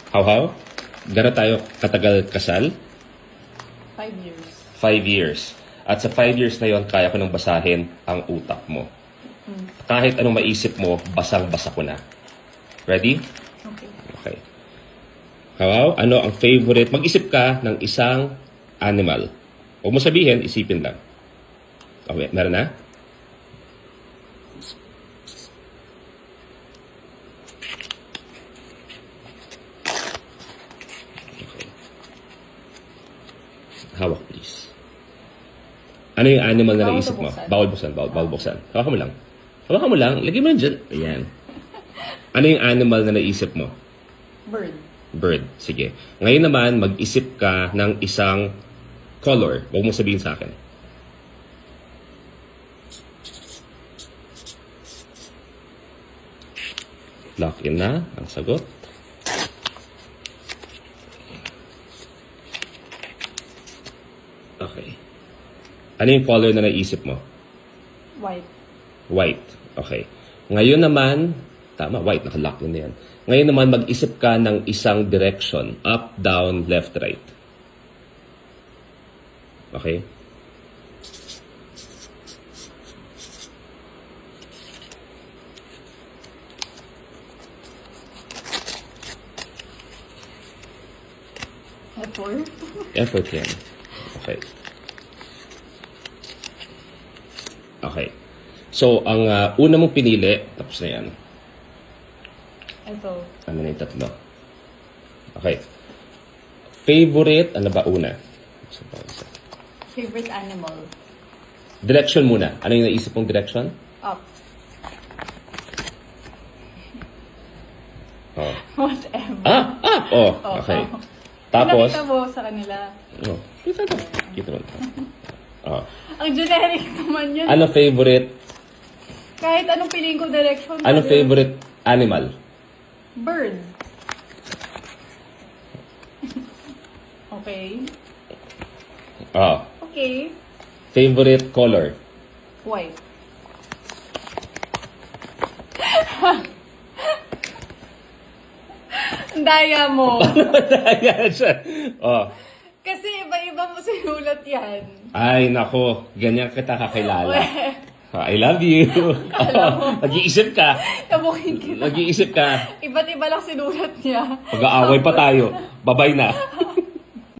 How? Gano'n tayo katagal kasal? 5 years. 5 years. At sa 5 years na yon, kaya ko nang basahin ang utak mo. Kahit anong maisip mo, basang-basa ko na. Ready? Okay. Okay. How? Ano ang favorite? Mag-isip ka ng isang animal. Huwag mo sabihin, isipin lang. Okay, meron na? Okay. Hawak, please. Ano yung animal na Bawal naisip mo? buksan. Bawal buksan. Hawakan mo lang. Hawakan mo lang. Lagyan mo lang dyan. Ayan. Ano yung animal na naisip mo? Bird. Bird. Sige. Ngayon naman, mag-isip ka ng isang color. Huwag mo sabihin sa akin. Lock in na ang sagot. Okay. Ano yung color na naisip mo? White. White. Okay. Ngayon naman, tama, white, nakalock in na yan. Ngayon naman, mag-isip ka ng isang direction. Up, down, left, right. Okay? Effort. Effort yan. Okay. Okay. So, ang una mong pinili, tapos na yan. Ito. Ano na yung tatlo? Okay. Favorite, ano ba una? Isa pa, isa. Favorite animal. Direction muna. Ano yung naisip mong direction? Up. Oh. Whatever. Up! Oh, okay. Tapos, Pinakita mo sa kanila. oh, kita mo. Kita mo. Oh. Ang generic naman yun. Ano favorite? Kahit anong piling ko direction. Ano pwede. favorite animal? Bird. Okay. Oh. Okay. Favorite color? White. Ang daya mo. Ayan siya. Oh. Kasi iba-iba mo sinulat yan. Ay, nako. Ganyan kita kakilala. I love you. Nag-iisip ka. Tabukin kita. Nag-iisip ka. Iba't iba lang sinulat niya. Pag-aaway pa tayo. Babay na.